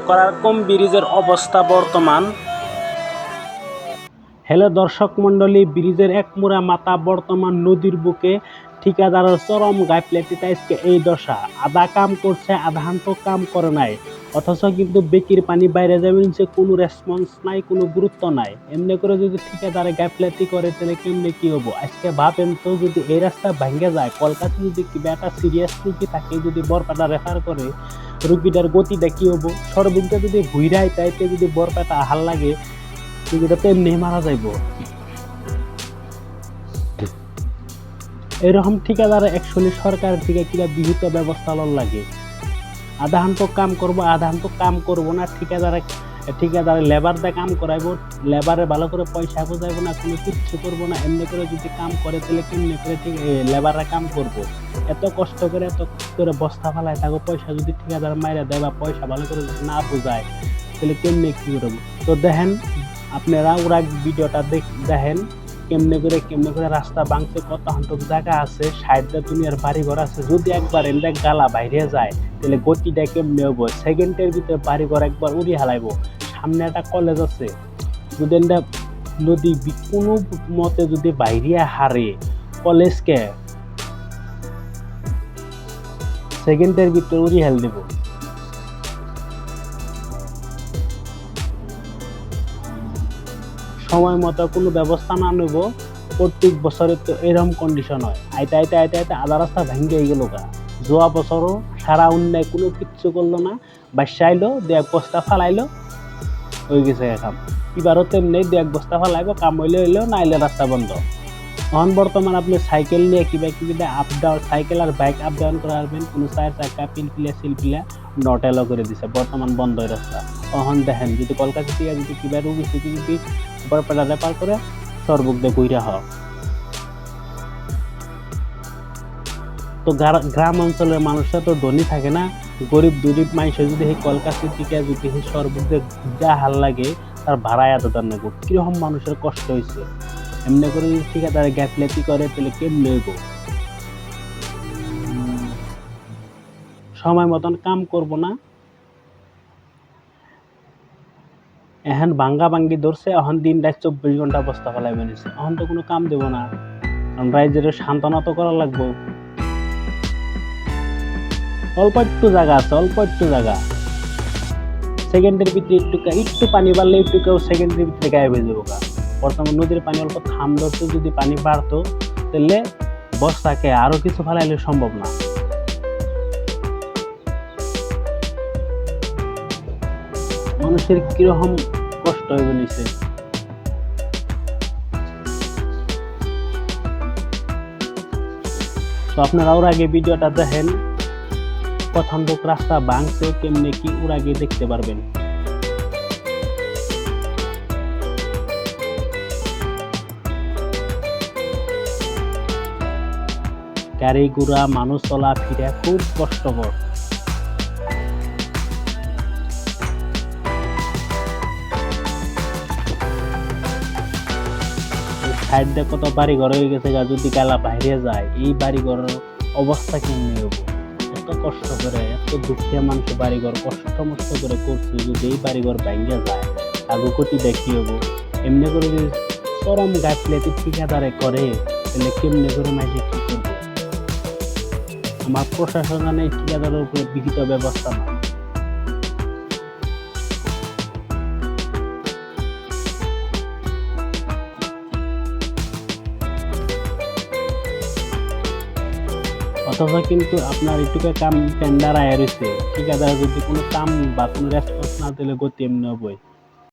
করারকম ব্রিজের অবস্থা বর্তমান। হ্যালো দর্শক মন্ডলী, ব্রিজের এক মুড়া মাথা বর্তমান নদীর বুকে ঠিকাদারের চরম গাফিলতিতে আজকে এই দশা। আধা কাম করছে, আধা হান্ত কাম করে নাই, অথচ কিন্তু বেকির পানি বাইরে যাবেন সে কোনো রেসপন্স নাই, কোনো গুরুত্ব নাই। এমনি করে যদি ঠিকাদারে গাফিলতি করে তাহলে কেমনে কি হবো? আজকে ভাবেন তো, যদি এই রাস্তা ভাঙ্গে যায়, কলকাতা যদি কিবা একটা সিরিয়াস রুগী থাকে, যদি বরপেটা রেফার করে, রুগীটার গতিটা কি হবো? সর্বদিকটা যদি ঘুরায় তাইতে যদি বরপেটা আহার লাগে, রুগীটা তো এমনি মারা যাইব। এরকম ঠিকাদার একচুয়ালি সরকারের থেকে কিবা বিহিত ব্যবস্থা লওয়ার লাগে। আধা হান্ত কাম করবো, আধা হান্ত কাম করবো না। ঠিকাদারে লেবার দিয়ে কাম করাইবো, লেবারে ভালো করে পয়সা বোঝাইবো না, কোনো কিচ্ছু করবো না। এমনি করে যদি কাম করে তাহলে কেমনি করে লেবাররা কাম করবো? এত কষ্ট করে বস্তা ফালায় থাকো, পয়সা যদি ঠিকাদার মাইরা দেয় বা পয়সা ভালো করে না বোঝায় তাহলে কেমনি কি করবো? তো দেখেন আপনারা, ওরা ভিডিওটা দেখেন কেমনে করে রাস্তা ভাঙছে, কত হান্তক জায়গা আছে, সাইডে দুনিয়ার বাড়ি ঘর আছে। যদি একবার এমনি গালা বাইরে যায় তাহলে গতিটা কেমনে হবো? সেকেন্ডের ভিতরে বাড়ি ঘর একবার উড়ি হালাইবো। সামনে একটা কলেজ আছে, যদি এটা নদী কোনো মতে যদি বাইরে হারে, কলেজকে সেকেন্ডের ভিতরে উড়ি হেল দিব। সময় মতো কোনো ব্যবস্থা না নেব, প্রত্যেক বছরে তো এরকম কন্ডিশন হয়। আইতে আধা রাস্তা ভেঙে গেল গা। যাওয়া বছরও সারা উন্নয় কোনো কিচ্ছু করলো না, বাসা আইলো, দু এক বস্তা ফালাইলো, হয়ে গেছে কাম। এবারও তেমনি দু এক বস্তা ফালাইবো, কাম হইলে হইলেও না হইলে রাস্তা বন্ধ। এখন বর্তমান আপনি সাইকেল নিয়ে কিবা আপ ডাউন, সাইকেল আর বাইক আপ ডাউন করে আসবেন, কোনো চার চাকা সিলপিলা নটেলও করে দিছে, বর্তমান বন্ধ রাস্তা। এখন দেখেন, যদি কলকাতা থেকে যদি কিবা রুগী যদি বরপেটা রেফার করে, সর্বক দিয়ে ঘুরে হওয়া। তো গ্রাম অঞ্চলের মানুষরা তো ধনী থাকে না, গরিব মানুষ যদি এই কলকাতা থেকে যদি সেই সর্বক দিয়ে যা হাল লাগে, তার ভাড়ায় এত দাম নেব। কিরকম মানুষের কষ্ট হয়েছে। এমনি করে যদি ঠিকাদারে গাফিলতি করে তাহলে কেমনে হইব? সময় মতন কাম করব না, এখন ভাঙ্গি ধরছে, এখন দিন রাত 24 ঘন্টা বস্তা ফেলাই বেরিয়েছে। এখন তো কোনো কাম দেব না, কারণ রাইজের সান্ত্বনা তো করা লাগবো। অল্প একটু জায়গা আছে, অল্প একটু জায়গা, সেকেন্ডের ভিতরে একটু পানি বাড়লে একটু সেকেন্ডের ভিতরে গায়েব হয়ে যাবো। বর্তমান নদীর পানি অল্প থাম ধরছে, যদি পানি বাড়তো তাহলে বস্তাকে আরো কিছু ফেলাইলে সম্ভব না। মানুষের কিরকম কষ্ট হয়ে নিছে। তো আপনারা ওর আগে ভিডিওটা দেখেন, প্রথম লোক রাস্তা ভাঙছে কেমনে কি, ওর আগে দেখতে পারবেন। গাড়ি ঘোড়া, মানুষ চলা ফিরা খুব কষ্টকর। সাইড দিয়ে কত বাড়ি ঘর হয়ে গেছে, যদি গালা বাইরে যায়, এই বাড়ি ঘরের অবস্থা কেমনি হবো? এত কষ্ট করে, এত দুঃখে মানুষ বাড়ি ঘর কষ্ট মষ্ট করে করছে, যদি এই বাড়ি ঘর ভাঙ্গা যায়, আগে গতিটা কি হবো? এমনি করে যদি চরম গাফিলতি ঠিকাদারে করে তাহলে কেমনে করে মাঝে কি করবো? আমার প্রশাসন এই ঠিকাদারের উপরে বিহিত ব্যবস্থা না। অথচ কিন্তু আপনার একটুকে কাম টেন্ডার আয়া রয়েছে, ঠিকাদার যদি কোনো কাম বা কোনো রেসপন্স না দিলে গতি এমনি হবই।